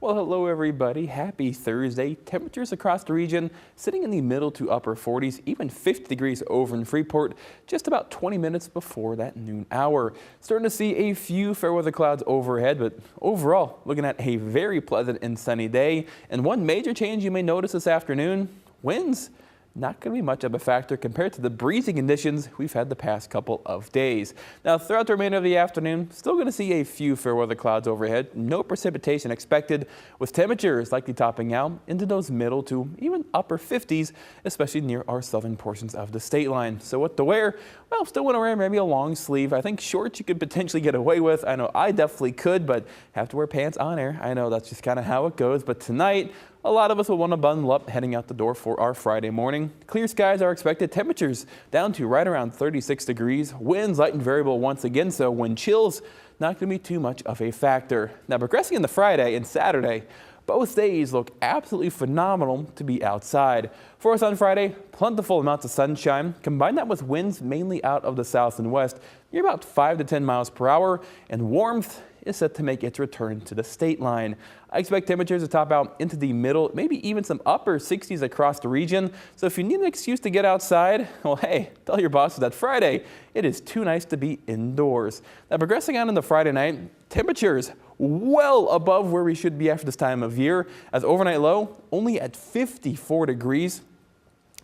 Well, hello everybody. Happy Thursday. Temperatures across the region sitting in the middle to upper 40s, even 50 degrees over in Freeport, just about 20 minutes before that noon hour. Starting to see a few fair weather clouds overhead, but overall looking at a very pleasant and sunny day. And one major change you may notice this afternoon, winds. Not going to be much of a factor compared to the breezy conditions we've had the past couple of days. Now, throughout the remainder of the afternoon, still going to see a few fair weather clouds overhead. No precipitation expected, with temperatures likely topping out into those middle to even upper 50s, especially near our southern portions of the state line. So what to wear? Well, still want to wear maybe a long sleeve. I think shorts you could potentially get away with. I know I definitely could, but have to wear pants on air. I know that's just kind of how it goes. But tonight, a lot of us will want to bundle up heading out the door for our Friday morning. Clear skies are expected. Temperatures down to right around 36 degrees. Winds light and variable once again, so wind chills not going to be too much of a factor. Now, progressing into Friday and Saturday, both days look absolutely phenomenal to be outside. For us on Friday, plentiful amounts of sunshine. Combine that with winds mainly out of the south and west. You're about 5 to 10 miles per hour, and warmth is set to make its return to the state line. I expect temperatures to top out into the middle, maybe even some upper 60s across the region. So if you need an excuse to get outside, well, hey, tell your bosses that Friday, it is too nice to be indoors. Now, progressing on into Friday night, temperatures well above where we should be after this time of year, as overnight low only at 54 degrees.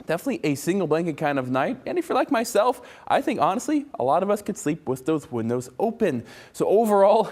Definitely a single blanket kind of night. And if you're like myself, I think honestly, a lot of us could sleep with those windows open. So overall,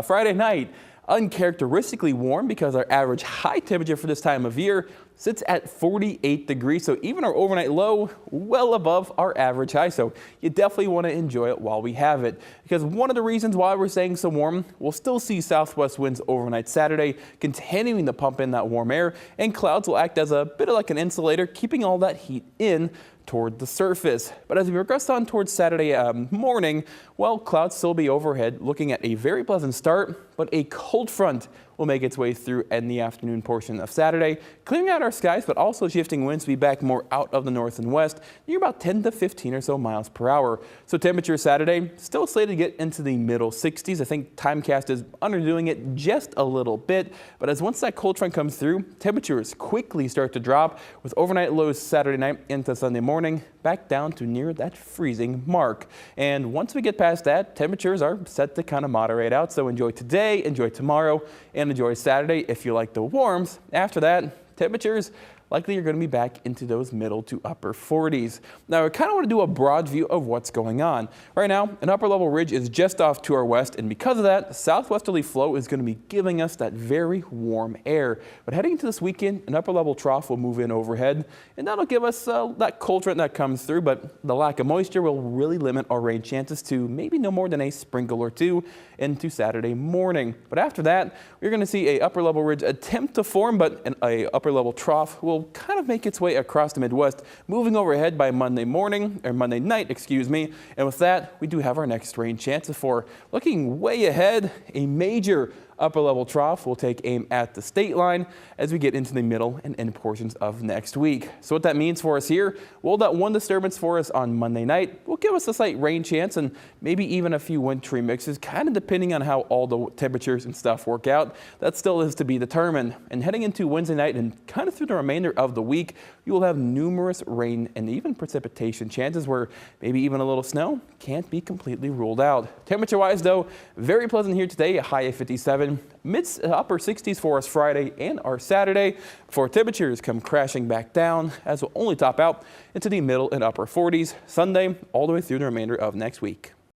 Friday night, uncharacteristically warm because our average high temperature for this time of year sits at 48 degrees. So even our overnight low, well above our average high. So you definitely want to enjoy it while we have it. Because one of the reasons why we're staying so warm, we'll still see southwest winds overnight Saturday, continuing to pump in that warm air, and clouds will act as a bit of like an insulator, keeping all that heat in toward the surface. But as we progress on towards Saturday morning, well, clouds still be overhead, looking at a very pleasant start, but a cold front will make its way through in the afternoon portion of Saturday, clearing out our skies, but also shifting winds to be back more out of the north and west, near about 10 to 15 or so miles per hour. So temperature Saturday still slated to get into the middle 60s. I think Timecast is underdoing it just a little bit, but as once that cold front comes through, temperatures quickly start to drop, with overnight lows Saturday night into Sunday morning back down to near that freezing mark. And once we get past that, temperatures are set to kind of moderate out. So enjoy today, enjoy tomorrow, and enjoy Saturday if you like the warms. After that, temperatures likely you're going to be back into those middle to upper 40s. Now, I kind of want to do a broad view of what's going on. Right now, an upper level ridge is just off to our west, and because of that, southwesterly flow is going to be giving us that very warm air. But heading into this weekend, an upper level trough will move in overhead, and that'll give us that cold front that comes through, but the lack of moisture will really limit our rain chances to maybe no more than a sprinkle or two into Saturday morning. But after that, we're going to see a upper level ridge attempt to form, but a upper level trough will kind of make its way across the Midwest, moving overhead by Monday night, excuse me. And with that, we do have our next rain chances for. Looking way ahead, a major upper level trough will take aim at the state line as we get into the middle and end portions of next week. So what that means for us here, well, that one disturbance for us on Monday night will give us a slight rain chance and maybe even a few wintry mixes, kind of depending on how all the temperatures and stuff work out. That still is to be determined. And heading into Wednesday night and kind of through the remainder of the week, you will have numerous rain and even precipitation chances where maybe even a little snow can't be completely ruled out. Temperature-wise, though, very pleasant here today, a high of 57. Mid upper 60s for us Friday and our Saturday, before temperatures come crashing back down, as we'll only top out into the middle and upper 40s Sunday all the way through the remainder of next week.